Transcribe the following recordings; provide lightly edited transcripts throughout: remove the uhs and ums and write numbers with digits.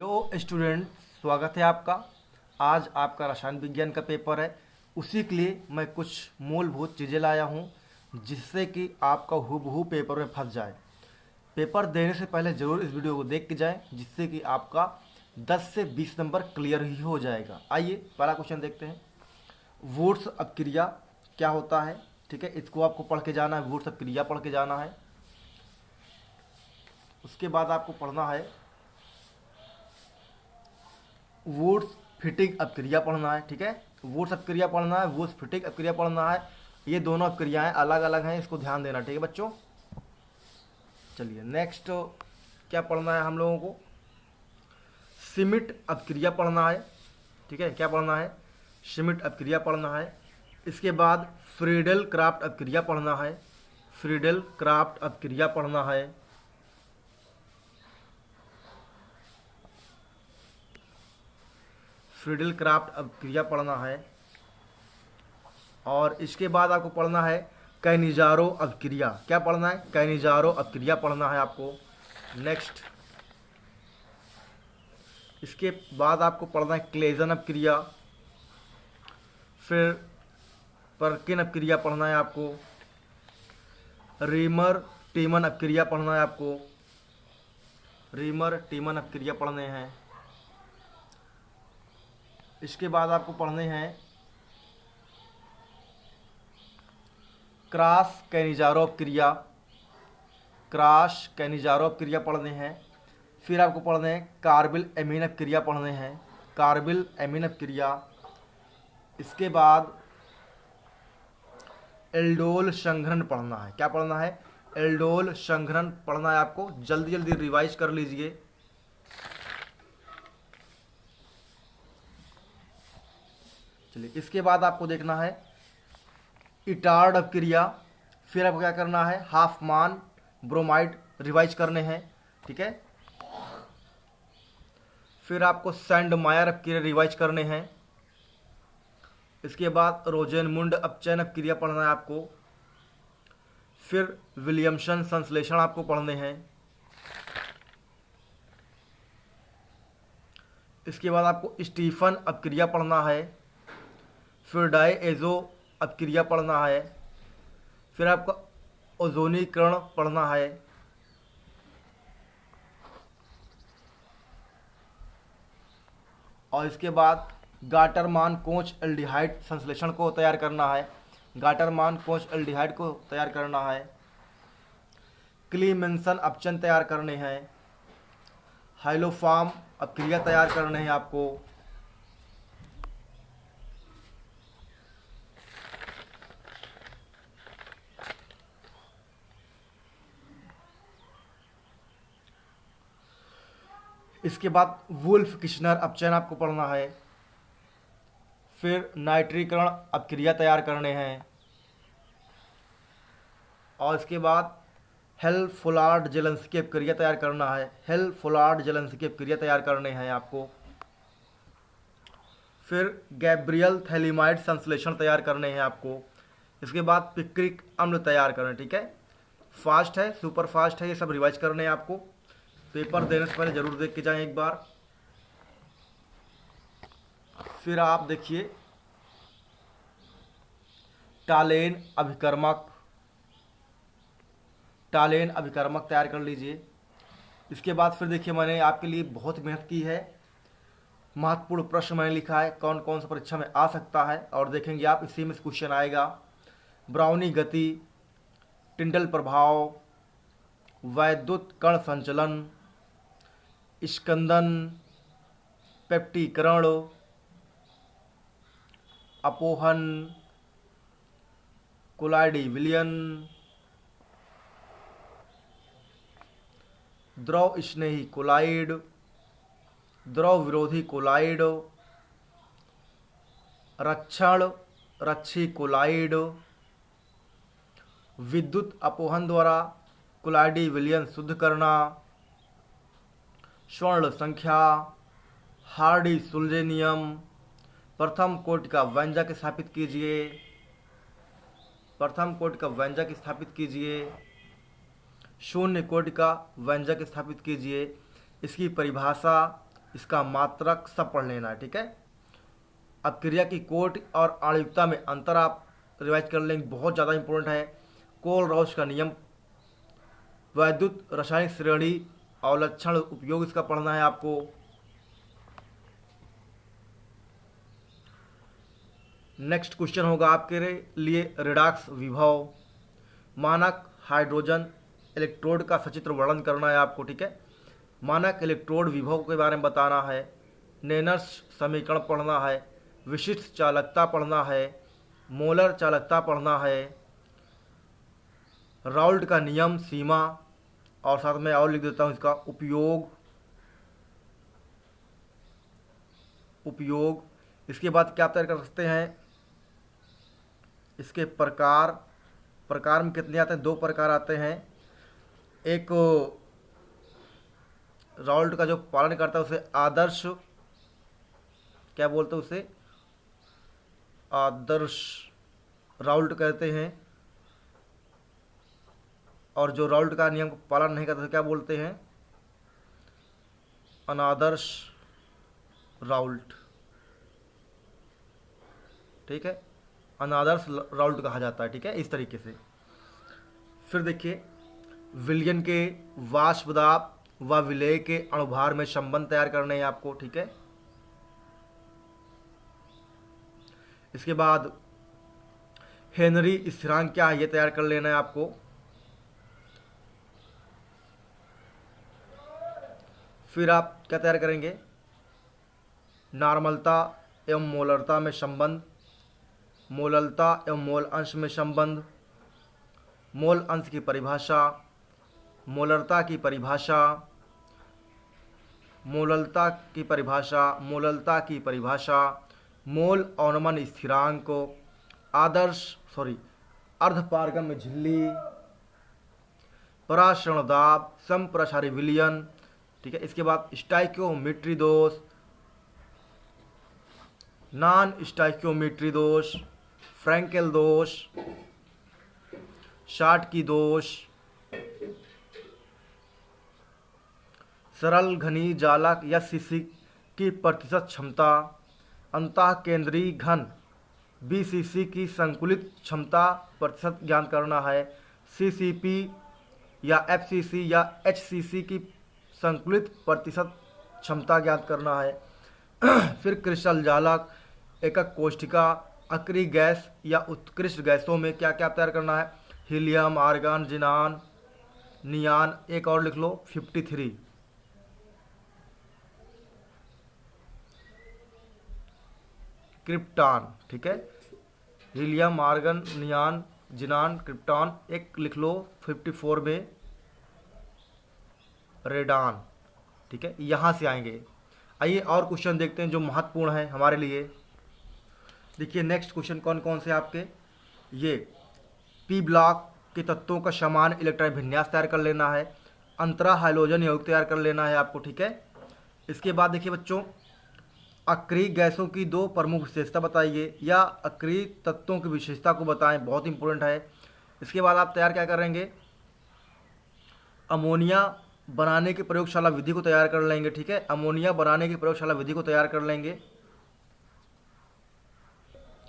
Hello student, स्वागत है आपका। आज आपका रसायन विज्ञान का पेपर है। उसी के लिए मैं कुछ मूलभूत चीज़ें लाया हूँ जिससे कि आपका हूबहू पेपर में फंस जाए। पेपर देने से पहले ज़रूर इस वीडियो को देख के जाएं, जिससे कि आपका 10 से 20 नंबर क्लियर ही हो जाएगा। आइए पहला क्वेश्चन देखते हैं। वुड्स अपक्रिया क्या होता है? ठीक है, इसको आपको पढ़ के जाना है। वुड्स अपक्रिया पढ़ के जाना है। उसके बाद आपको पढ़ना है वुड्स फिटिंग अपक्रिया पढ़ना है। ठीक है, वुड्स अपक्रिया पढ़ना है, वुड्स फिटिंग अपक्रिया पढ़ना है। ये दोनों अपक्रियाएं अलग अलग हैं, इसको ध्यान देना। ठीक है बच्चों, चलिए नेक्स्ट क्या पढ़ना है हम लोगों को? सिमिट अपक्रिया पढ़ना है। ठीक है, क्या पढ़ना है? सिमिट अपक्रिया पढ़ना है। इसके बाद फ्रीडल क्राफ्ट अपक्रिया पढ़ना है। फ्रीडल क्राफ्ट अपक्रिया पढ़ना है। फ्रीडल क्राफ्ट अपक्रिया पढ़ना है। और इसके बाद आपको पढ़ना है कैनिजारो अपक्रिया। क्या पढ़ना है? कैनिजारो अपक्रिया पढ़ना है आपको। नेक्स्ट इसके बाद आपको पढ़ना है क्लेजन अपक्रिया। फिर परकिन अपक्रिया पढ़ना है आपको। रीमर टीमन अपक्रिया पढ़ना है आपको। रीमर टीमन अपक्रिया पढ़ने हैं। इसके बाद आपको पढ़ने हैं क्रॉस कैनिजारो अपक्रिया। क्रॉस कैनिजारो अपक्रिया पढ़ने हैं। फिर आपको पढ़ने हैं कार्बिल एमीन अपक्रिया पढ़ने हैं। कार्बिल एमीन अपक्रिया। इसके बाद एल्डोल संघनन पढ़ना है। क्या पढ़ना है? एल्डोल संघनन पढ़ना है आपको। जल्दी जल्दी रिवाइज कर लीजिए। चलिए, इसके बाद आपको देखना है इटार्ड अपक्रिया। फिर आपको क्या करना है? हाफमान ब्रोमाइड रिवाइज करने हैं। ठीक है, फिर आपको सैंडमायर अपक्रिया रिवाइज करने हैं। इसके बाद रोजेनमुंड अपचयन अपक्रिया पढ़ना है आपको। फिर विलियमसन संश्लेषण आपको पढ़ने हैं। इसके बाद आपको स्टीफन अपक्रिया पढ़ना है। फिर डायएजो अपक्रिया पढ़ना है। फिर आपको ओजोनीकरण पढ़ना है। और इसके बाद गाटरमान कोच एल्डिहाइड संश्लेषण को तैयार करना है। गाटरमान कोच एल्डिहाइड को तैयार करना है। क्लीमेंसन अपचन तैयार करने हैं। हाइलोफार्म अपक्रिया तैयार करने हैं आपको। इसके बाद वुल्फ किशनर अपचयन आपको पढ़ना है। फिर नाइट्रीकरण अपक्रिया तैयार करने हैं। और इसके बाद हेल फोलार्ड जेलेंस्की अपक्रिया तैयार करना है। हेल फोलार्ड जेलेंस्की अपक्रिया तैयार करने हैं आपको। फिर गैब्रियल थैलिमाइड संश्लेषण तैयार करने हैं आपको। इसके बाद पिक्रिक अम्ल तैयार करना है। ठीक है, फास्ट है, सुपर फास्ट है, ये सब रिवाइज करने हैं आपको। पेपर देने से पहले जरूर देख के जाएं एक बार। फिर आप देखिए टालेन अभिकर्मक। टालेन अभिकर्मक तैयार कर लीजिए। इसके बाद फिर देखिए मैंने आपके लिए बहुत मेहनत की है। महत्वपूर्ण प्रश्न मैंने लिखा है कौन कौन सा परीक्षा में आ सकता है, और देखेंगे आप इसी में क्वेश्चन आएगा। ब्राउनी गति, टिंडल प्रभाव, वैद्युत कण संचलन, स्कंदन, पेप्टीकरण, अपोहन, कोलाइडी विलयन, द्रव स्नेही कोलाइड, द्रव विरोधी कोलाइड, रक्षण रक्षी कोलाइड, विद्युत अपोहन द्वारा कोलाइडी विलयन शुद्ध करना, स्वर्ण संख्या, हार्डी सुलजे नियम, प्रथम कोटि का व्यंजक स्थापित कीजिए। प्रथम कोटि का व्यंजक स्थापित कीजिए। शून्य कोटि का व्यंजक स्थापित कीजिए। इसकी परिभाषा, इसका मात्रक सब पढ़ लेना है, ठीक है। अपक्रिया की कोट और आणविकता में अंतर आप रिवाइज कर लेंगे, बहुत ज़्यादा इंपॉर्टेंट है। कोलरॉस का नियम, वैद्युत रासायनिक श्रेणी और लक्षण उपयोग इसका पढ़ना है आपको। नेक्स्ट क्वेश्चन होगा आपके लिए रेडॉक्स विभव, मानक हाइड्रोजन इलेक्ट्रोड का सचित्र वर्णन करना है आपको, ठीक है। मानक इलेक्ट्रोड विभव के बारे में बताना है, नेनर्स समीकरण पढ़ना है, विशिष्ट चालकता पढ़ना है, मोलर चालकता पढ़ना है, राउल्ट का नियम सीमा, और साथ में और लिख देता हूँ इसका उपयोग। इसके बाद क्या तैयार कर सकते हैं, इसके प्रकार में कितने आते हैं, 2 प्रकार आते हैं। एक राउल्ट का जो पालन करता है उसे आदर्श, क्या बोलते हैं उसे, आदर्श राउल्ट कहते हैं, और जो राउल्ट का नियम का पालन नहीं करता उसे क्या बोलते हैं, अनादर्श राउल्ट, ठीक है। अनादर्श राउल्ट कहा जाता है, ठीक है, इस तरीके से। फिर देखिए विलयन के वाष्प दाब व विलेय के अणुभार में संबंध तैयार करने हैं आपको, ठीक है। इसके बाद हेनरी स्थिरांक क्या है ये तैयार कर लेना है आपको। फिर आप क्या तैयार करेंगे, नॉर्मलता एवं मोलरता में संबंध, मोललता एवं मोल अंश में संबंध, मोल अंश की परिभाषा, मोलरता की परिभाषा, मोललता की परिभाषा, मोल अवनमन स्थिरांक, अर्धपारगम्य झिल्ली, पराशरण दाब, समप्रसारी विलयन, ठीक है। इसके बाद स्टाइक्योमेट्री दोष, नॉन स्टाइक्योमेट्री दोष, फ्रैंकेल दोष, शार्टकी दोष, सरल घनी जालक या सीसी की प्रतिशत क्षमता, अंतः केंद्रीय घन बीसीसी की संकुलित क्षमता प्रतिशत ज्ञात करना है, सीसीपी या एफसीसी या एचसीसी की संकुलित प्रतिशत क्षमता ज्ञात करना है। फिर क्रिस्टल जालक, एकक कोष्ठिका, अक्रिय गैस या उत्कृष्ट गैसों में क्या क्या तैयार करना है, हीलियम, आर्गन, जिनान, नियान, एक और लिख लो 53, क्रिप्टॉन, ठीक है। हीलियम, आर्गन, नियान, जिनान, क्रिप्टॉन, एक लिख लो 54 में रेडान, ठीक है। यहाँ से आएंगे। आइए और क्वेश्चन देखते हैं जो महत्वपूर्ण है हमारे लिए। देखिए नेक्स्ट क्वेश्चन कौन कौन से आपके, ये पी ब्लॉक के तत्वों का समान इलेक्ट्रॉन विन्यास तैयार कर लेना है, अंतरा हाइड्रोजन यौगिक तैयार कर लेना है आपको, ठीक है। इसके बाद देखिए बच्चों, अक्रिय गैसों की 2 प्रमुख विशेषता बताइए या अक्रिय तत्वों की विशेषता को बताएं, बहुत इंपॉर्टेंट है। इसके बाद आप तैयार क्या करेंगे, अमोनिया बनाने की प्रयोगशाला विधि को तैयार कर लेंगे, ठीक है। अमोनिया बनाने की प्रयोगशाला विधि को तैयार कर लेंगे।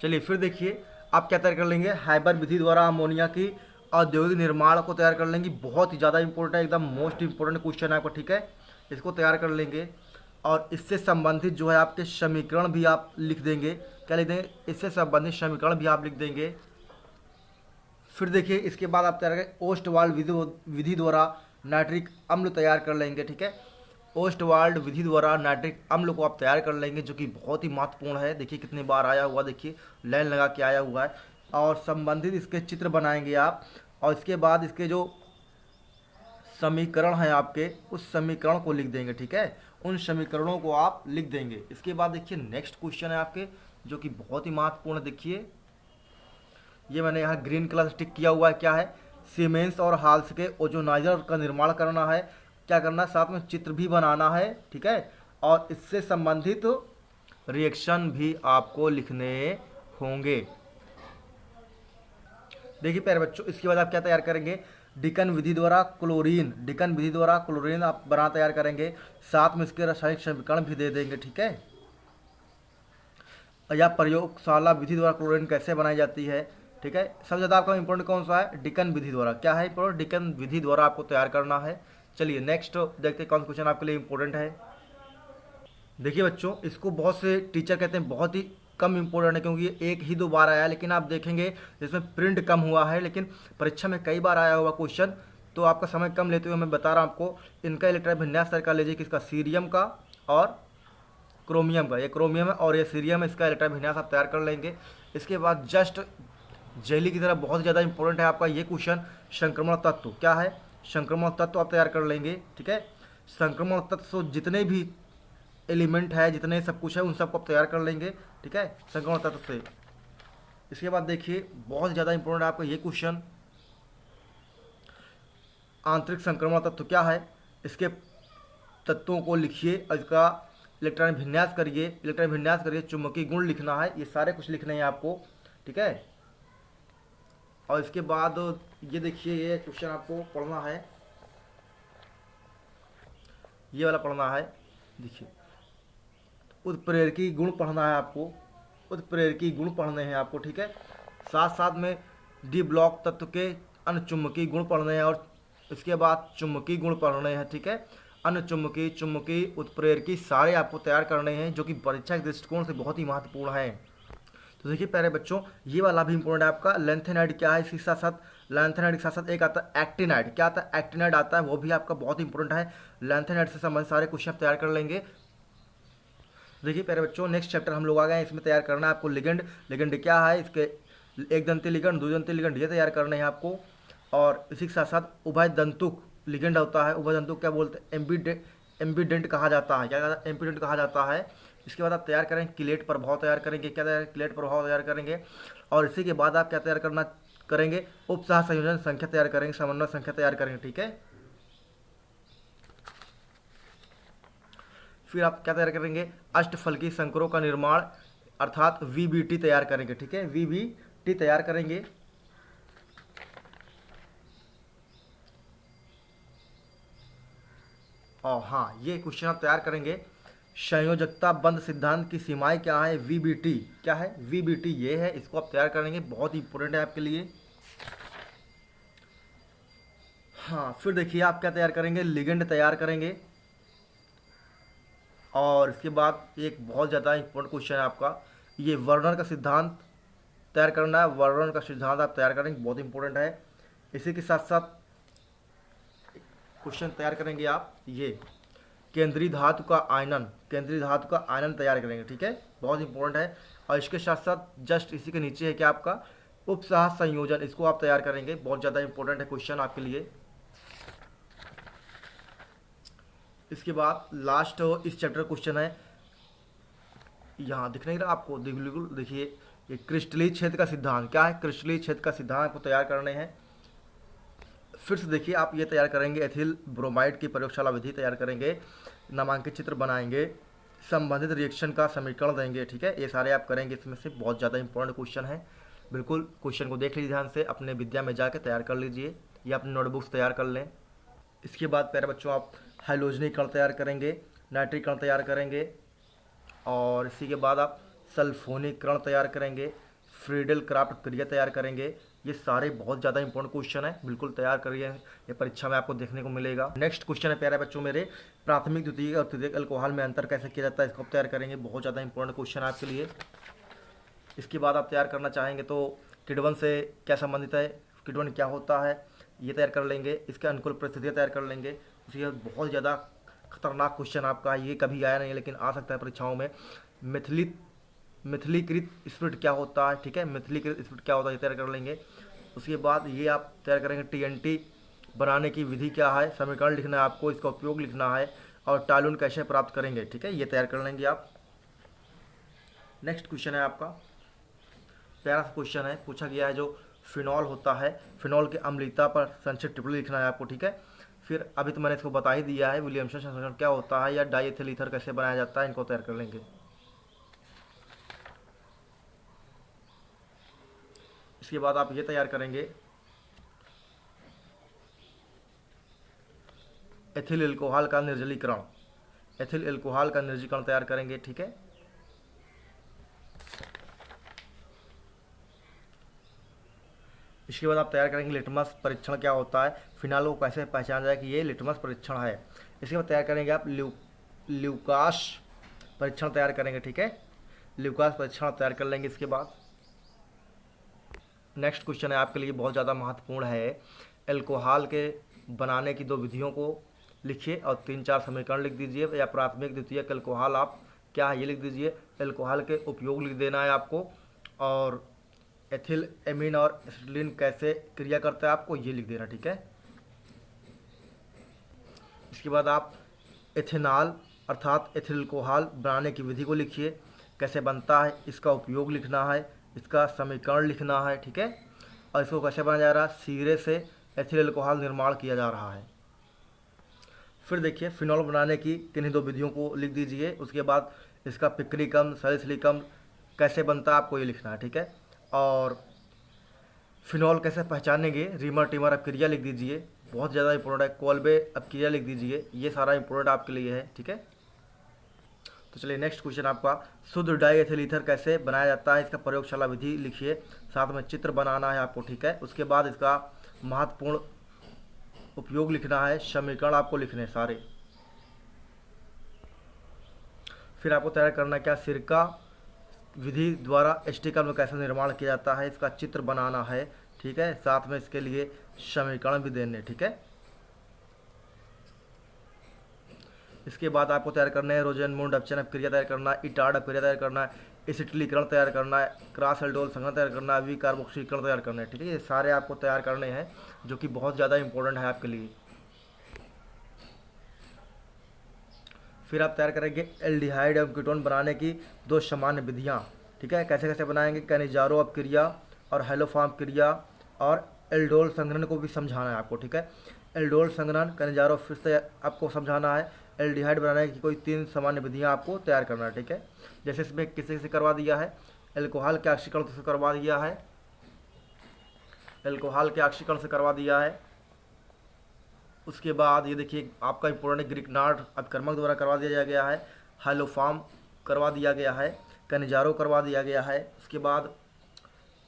चलिए फिर देखिए आप क्या तैयार कर लेंगे, हाइबर विधि द्वारा अमोनिया की औद्योगिक निर्माण को तैयार कर लेंगे, बहुत ही ज़्यादा इंपॉर्टेंट है, एकदम मोस्ट इंपॉर्टेंट क्वेश्चन है आपको, ठीक है। इसको तैयार कर लेंगे और इससे संबंधित जो है आपके समीकरण भी आप लिख देंगे, क्या लिख देंगे, इससे संबंधित समीकरण भी आप लिख देंगे। फिर देखिए इसके बाद आप तैयार करेंगे ओस्टवाल्ड विधि द्वारा नाइट्रिक अम्ल तैयार कर लेंगे, ठीक है। ओस्टवाल्ड विधि द्वारा नाइट्रिक अम्ल को आप तैयार कर लेंगे, जो कि बहुत ही महत्वपूर्ण है। देखिए कितनी बार आया हुआ, देखिए लाइन लगा के आया हुआ है। और संबंधित इसके चित्र बनाएंगे आप, और इसके बाद इसके जो समीकरण हैं आपके, उस समीकरण को लिख देंगे, ठीक है। उन समीकरणों को आप लिख देंगे। इसके बाद देखिए नेक्स्ट क्वेश्चन है आपके, जो कि बहुत ही महत्वपूर्ण है। देखिए ये मैंने यहाँ ग्रीन कलर स्टिक किया हुआ है, क्या है, सीमेंस और हाल्स के ओजोनाइजर का निर्माण करना है, क्या करना है, साथ में चित्र भी बनाना है, ठीक है। और इससे संबंधित रिएक्शन भी आपको लिखने होंगे। देखिए प्यारे बच्चों, इसके बाद आप क्या तैयार करेंगे, डिकन विधि द्वारा क्लोरीन, डिकन विधि द्वारा क्लोरीन आप बना तैयार करेंगे, साथ में इसके रासायनिक समीकरण भी दे देंगे, ठीक है। या प्रयोगशाला विधि द्वारा क्लोरीन कैसे बनाई जाती है, ठीक है। सबसे ज़्यादा आपका इंपॉर्टेंट कौन सा है, डिकन विधि द्वारा, क्या है इंपॉर्टेंट, डिकन विधि द्वारा आपको तैयार करना है। चलिए नेक्स्ट देखते हैं कौन सा क्वेश्चन आपके लिए इंपॉर्टेंट है। देखिए बच्चों, इसको बहुत से टीचर कहते हैं बहुत ही कम इंपॉर्टेंट है, क्योंकि ये एक ही दो बार आया है, लेकिन आप देखेंगे इसमें प्रिंट कम हुआ है, लेकिन परीक्षा में कई बार आया हुआ क्वेश्चन, तो आपका समय कम लेते हुए मैं बता रहा हूँ आपको। इनका इलेक्ट्रॉन विन्यास तैयार कर लीजिए, किसका, सीरियम का और क्रोमियम का, ये क्रोमियम है और ये सीरियम है, इसका इलेक्ट्रॉन विन्यास आप तैयार कर लेंगे। इसके बाद जस्ट जेली की तरह बहुत ज़्यादा इंपॉर्टेंट है आपका ये क्वेश्चन, संक्रमण तत्व क्या है, संक्रमण तत्व आप तैयार कर लेंगे, ठीक है। संक्रमण तत्व जितने भी एलिमेंट है, जितने सब कुछ है, उन सबको आप तैयार कर लेंगे, ठीक है, संक्रमण तत्व से। इसके बाद देखिए बहुत ज़्यादा इंपॉर्टेंट है आपका ये क्वेश्चन, आंतरिक संक्रमण तत्व क्या है, इसके तत्वों को लिखिए और इसका इलेक्ट्रॉन विन्यास करिए, इलेक्ट्रॉन विन्यास करिए, चुंबकीय गुण लिखना है, ये सारे कुछ लिखने हैं आपको, ठीक है। और इसके बाद ये देखिए ये क्वेश्चन आपको पढ़ना है, ये वाला पढ़ना है, देखिए उत्प्रेरकी गुण पढ़ना है आपको, उत्प्रेरकी गुण पढ़ने हैं आपको, ठीक है। साथ साथ में डी ब्लॉक तत्व के अन्य चुंबकीय गुण पढ़ने हैं और इसके बाद चुंबकीय गुण पढ़ने हैं, ठीक है। अन्य चुंबकीय, चुंबकीय, उत्प्रेरकी सारे आपको तैयार करने हैं, जो कि परीक्षा के दृष्टिकोण से बहुत ही महत्वपूर्ण है। तो देखिए प्यारे बच्चों, ये वाला भी इंपॉर्टेंट है आपका, लेंथेनाइड क्या है, इसके साथ साथ लेंथेनाइड के साथ साथ एक आता है एक्टिनाइड, क्या आता है, एक्टिनाइड आता है, वो भी आपका बहुत इंपॉर्टेंट है। लेंथेनाइड से संबंधित सारे क्वेश्चन आप तैयार कर लेंगे। देखिए प्यारे बच्चों, नेक्स्ट चैप्टर हम लोग आ गए हैं, इसमें तैयार करना है आपको लिगेंड, लिगेंड क्या है, इसके एक दंती लिगेंड, दो दंती लिगेंड, ये तैयार करने हैं आपको। और इसी के साथ साथ उभय दंतुक लिगेंड होता है, उभय दंतुक क्या बोलते हैं, एम्बीडेंट कहा जाता है, क्या कहता है, एम्बीडेंट कहा जाता है। इसके बाद आप तैयार करेंगे किलेट प्रभाव तैयार करेंगे, क्या तैयार, किलेट प्रभाव तैयार करेंगे। और इसी के बाद आप क्या तैयार करना करेंगे, उपसह संयोजन संख्या तैयार करेंगे, समन्वय संख्या तैयार करेंगे, ठीक है। फिर आप क्या तैयार करेंगे, अष्टफलकी संकरों का निर्माण अर्थात वीबीटी तैयार करेंगे, ठीक है, वीबीटी तैयार करेंगे। और हाँ, ये क्वेश्चन आप तैयार करेंगे, संयोजकता बंद सिद्धांत की सीमाएं क्या है, वीबीटी क्या है, वीबीटी ये है, इसको आप तैयार करेंगे, बहुत इंपॉर्टेंट है आपके लिए। हाँ फिर देखिए आप क्या तैयार करेंगे, लिगेंड तैयार करेंगे। और इसके बाद एक बहुत ज़्यादा इंपॉर्टेंट क्वेश्चन है आपका, ये वर्णन का सिद्धांत तैयार करना है, वर्णन का सिद्धांत आप तैयार करेंगे, बहुत इंपॉर्टेंट है। इसी के साथ साथ क्वेश्चन तैयार करेंगे आप, ये केंद्रीय धातु का आयनन, केंद्रीय धातु का आयनन तैयार करेंगे, ठीक है, बहुत इंपॉर्टेंट है। और इसके साथ साथ जस्ट इसी के नीचे है क्या आपका उपसह संयोजन, इसको आप तैयार करेंगे, बहुत ज़्यादा इंपॉर्टेंट है क्वेश्चन आपके लिए। इसके बाद लास्ट इस चैप्टर क्वेश्चन है, यहाँ दिख नहीं रहा आपको, बिल्कुल देखिए, ये क्रिस्टलीय क्षेत्र का सिद्धांत क्या है, क्रिस्टलीय क्षेत्र का सिद्धांत आपको तैयार करने हैं। फिर से देखिए आप ये तैयार करेंगे, एथिल ब्रोमाइड की प्रयोगशाला विधि तैयार करेंगे, नामांकित चित्र बनाएंगे, संबंधित रिएक्शन का समीकरण देंगे, ठीक है, ये सारे आप करेंगे। इसमें से बहुत ज़्यादा इंपॉर्टेंट क्वेश्चन है, बिल्कुल क्वेश्चन को देख लीजिए ध्यान से, अपने विद्या में जाके तैयार कर लीजिए या अपनी नोटबुक्स तैयार कर लें। इसके बाद प्यारे बच्चों आप हाइलोजनी कण तैयार करेंगे, नाइट्रिक कण तैयार करेंगे, और इसी के बाद आप सल्फोनिक कण तैयार करेंगे, फ्रीडल क्राफ्ट क्रिया तैयार करेंगे। ये सारे बहुत ज़्यादा इंपॉर्टेंट क्वेश्चन है, बिल्कुल तैयार करिए, ये परीक्षा में आपको देखने को मिलेगा। नेक्स्ट क्वेश्चन है प्यारे बच्चों मेरे, प्राथमिक द्वितीयक और तृतीयक अल्कोहल में अंतर कैसे किया जाता है, इसको आप तैयार करेंगे, बहुत ज़्यादा इंपॉर्टेंट क्वेश्चन है आपके लिए। इसके बाद आप तैयार करना चाहेंगे तो किण्वन से क्या संबंधित है, किण्वन क्या होता है, ये तैयार कर लेंगे, इसके अनुकूल परिस्थितियाँ तैयार कर लेंगे। उसके बाद बहुत ज़्यादा खतरनाक क्वेश्चन आपका, ये कभी आया नहीं है लेकिन आ सकता है परीक्षाओं में, मिथिलीकृत स्प्रिट क्या होता है, ठीक है, मिथिलीकृत स्प्रिट क्या होता है, ये तैयार कर लेंगे। उसके बाद ये आप तैयार करेंगे टीएनटी बनाने की विधि क्या है, समीकरण लिखना है आपको, इसका उपयोग लिखना है, और टालून कैसे प्राप्त करेंगे, ठीक है, ये तैयार कर लेंगे आप। नेक्स्ट क्वेश्चन है आपका, प्यारा सा क्वेश्चन है, पूछा गया है जो फिनॉल होता है, फिनॉल की अम्लता पर संक्षिप्त टिप्पणी लिखना है आपको, ठीक है। फिर अभी तो मैंने इसको बता ही दिया है, विलियमसन संस्करण क्या होता है, या डाईएथिल ईथर कैसे बनाया जाता है, इनको तैयार कर लेंगे। इसके बाद आप ये तैयार करेंगे, एथिल एल्कोहल का निर्जलीकरण, एथिल एल्कोहल का निर्जलीकरण तैयार करेंगे, ठीक है। इसके बाद आप तैयार करेंगे लिटमस परीक्षण क्या होता है, फिनाल को कैसे पहचाना जाए कि ये लिटमस परीक्षण है। इसके बाद तैयार करेंगे आप ल्यूकास परीक्षण तैयार करेंगे, ठीक है। ल्यूकास परीक्षण तैयार कर लेंगे। इसके बाद नेक्स्ट क्वेश्चन है आपके लिए बहुत ज़्यादा महत्वपूर्ण है, एल्कोहल के बनाने की 2 विधियों को लिखिए और 3-4 समीकरण लिख दीजिए, या प्राथमिक द्वितीयक एल्कोहल आप क्या है ये लिख दीजिए, एल्कोहल के उपयोग लिख देना है आपको, और एथिल एमीन और एसिटिलीन कैसे क्रिया करता है आपको ये लिख देना, ठीक है। इसके बाद आप एथेनॉल अर्थात एथिल एल्कोहल बनाने की विधि को लिखिए, कैसे बनता है इसका उपयोग लिखना है, इसका समीकरण लिखना है, ठीक है। और इसको कैसे बनाया जा रहा है, सीरे से एथिल एल्कोहल निर्माण किया जा रहा है। फिर देखिए फिनॉल बनाने की किन्हीं 2 विधियों को लिख दीजिए, उसके बाद इसका पिक्रिकम सैलिसिलिकम कैसे बनता है आपको ये लिखना है, ठीक है। और फिनॉल कैसे पहचानेंगे, रीमर टीमर अपक्रिया लिख दीजिए, बहुत ज़्यादा इंपॉर्टेंट है, कोल्बे अपक्रिया लिख दीजिए, ये सारा इंपॉर्टेंट आपके लिए है, ठीक है। तो चलिए नेक्स्ट क्वेश्चन आपका, शुद्ध डाई एथिल ईथर कैसे बनाया जाता है, इसका प्रयोगशाला विधि लिखिए, साथ में चित्र बनाना है आपको, ठीक है। उसके बाद इसका महत्वपूर्ण उपयोग लिखना है, समीकरण आपको लिखने हैं सारे। फिर आपको तैयार करना क्या, सिरका विधि द्वारा एस्टिक अम्ल कैसे निर्माण किया जाता है, इसका चित्र बनाना है, ठीक है। साथ में इसके लिए समीकरण भी देने, ठीक है। इसके बाद आपको तैयार करना है रोजेनमुंड अपचयन अपक्रिया तैयार करना है, इटार्ड अपक्रिया तैयार करना है, एसिटिलीकरण तैयार करना है, क्रॉस एल्डोल संघनन तैयार करना है, कार्बोक्सीकरण तैयार करना है, ठीक है। ये सारे आपको तैयार करने हैं जो कि बहुत ज़्यादा इंपॉर्टेंट है आपके लिए। फिर आप तैयार करेंगे एल्डिहाइड एवं कीटोन बनाने की 2 सामान्य विधियाँ, ठीक है। कैसे कैसे बनाएंगे, कैनिजारो अपक्रिया और हेलोफॉर्म क्रिया, और एल्डोल संघनन को भी समझाना है आपको, ठीक है। एल्डोल संघनन कैनिजारो फिर से आपको समझाना है, एल्डिहाइड बनाने की कोई 3 सामान्य विधियाँ आपको तैयार करना है, ठीक है। जैसे इसमें किसी से करवा दिया है, एल्कोहल के ऑक्सीकरण से करवा दिया है, एल्कोहल के ऑक्सीकरण से करवा दिया है। उसके बाद ये देखिए आपका इंपॉर्टेंट ग्रिग्नार्ड अपकर्मक द्वारा करवा दिया गया है, हाइलोफॉर्म करवा दिया गया है, कैनिजारो करवा दिया गया है, उसके बाद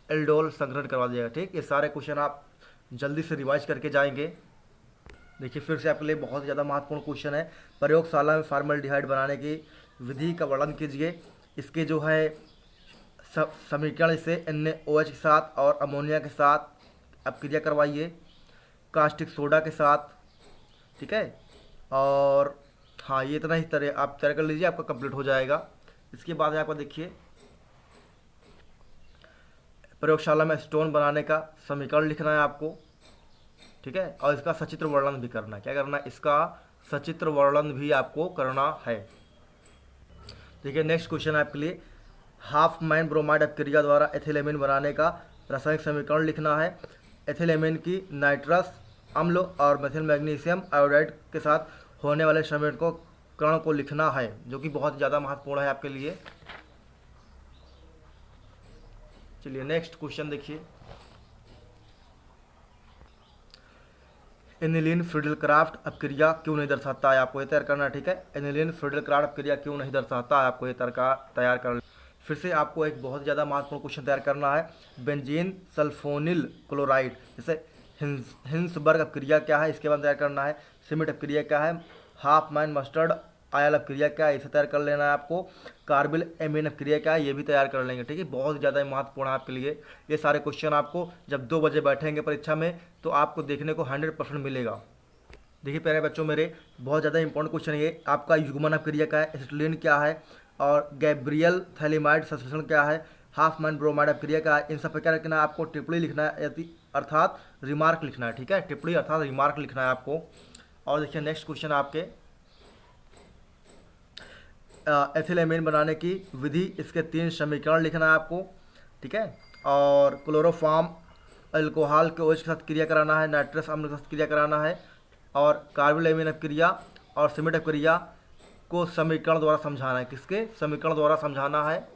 एल्डोल संग्रहण करवा दिया गया, ठीक। ये सारे क्वेश्चन आप जल्दी से रिवाइज करके जाएंगे। देखिए फिर से आपके लिए बहुत ज़्यादा महत्वपूर्ण क्वेश्चन है, प्रयोगशाला में फॉर्मल्डिहाइड बनाने की विधि का वर्णन कीजिए, इसके जो है समीकरण से NaOH के साथ और अमोनिया के साथ अपक्रिया करवाइए, कास्टिक सोडा के साथ, ठीक है। और हाँ ये इतना ही तरह आप तैयार कर लीजिए, आपका कंप्लीट हो जाएगा। इसके बाद यहाँ पर देखिए प्रयोगशाला में स्टोन बनाने का समीकरण लिखना है आपको, ठीक है। और इसका सचित्र वर्णन भी करना है, क्या करना है, इसका सचित्र वर्णन भी आपको करना है। देखिए नेक्स्ट क्वेश्चन है आपके लिए, हाफ मैन ब्रोमाइड अपक्रिया द्वारा एथिलेमिन बनाने का रासायनिक समीकरण लिखना है, एथिलेमिन की नाइट्रस अम्ल और मेथिल मैग्नीशियम आयोडाइड के साथ होने वाले समीकरण को लिखना है, जो कि बहुत ज़्यादा महत्वपूर्ण है आपके लिए। चलिए नेक्स्ट क्वेश्चन देखिए, एनिलीन फ्रीडलक्राफ्ट अपक्रिया क्यों नहीं दर्शाता है, आपको ये तैयार करना है, ठीक है। एनिलीन फ्रीडलक्राफ्ट अपक्रिया क्यों नहीं दर्शाता है, आपको ये तैयार कर। फिर से आपको एक बहुत ज़्यादा महत्वपूर्ण क्वेश्चन तैयार करना है, बेंजीन सल्फोनिल क्लोराइड जैसे हिंसबर्ग अपक्रिया क्या है, इसके बाद तैयार करना है। सिमिट अपक्रिया क्या है, हाफ मैन मस्टर्ड आयल अपक्रिया क्या है, इसे तैयार कर लेना है आपको। कार्बिल एमीन अपक्रिया क्या है, ये भी तैयार कर लेंगे, ठीक है। बहुत ज़्यादा महत्वपूर्ण है आपके लिए ये सारे क्वेश्चन। आपको जब 2 बजे बैठेंगे परीक्षा में तो आपको देखने को 100% मिलेगा। देखिए प्यारे बच्चों मेरे, बहुत ज़्यादा इंपॉर्टेंट क्वेश्चन है ये। आपका युग्मन अपक्रिया क्या है, एसिटिलीन क्या है, और गैब्रियल थैलिमाइड संश्लेषण क्या है, हाफ मैन ब्रोमाइड अपक्रिया क्या है, इन सब पर क्या लिखना है आपको, टिप्पणी लिखना है अर्थात रिमार्क लिखना है, ठीक है। टिप्पणी अर्थात रिमार्क लिखना है आपको। और देखिए नेक्स्ट क्वेश्चन आपके, एथिलेमिन बनाने की विधि, इसके 3 समीकरण लिखना है आपको, ठीक है। और क्लोरोफॉर्म अल्कोहल के OH के साथ क्रिया कराना है, नाइट्रस अम्ल के साथ क्रिया कराना है, और कार्बिल एमीन अपक्रिया और सिमिट अपक्रिया को समीकरण द्वारा समझाना है, किसके समीकरण द्वारा समझाना है।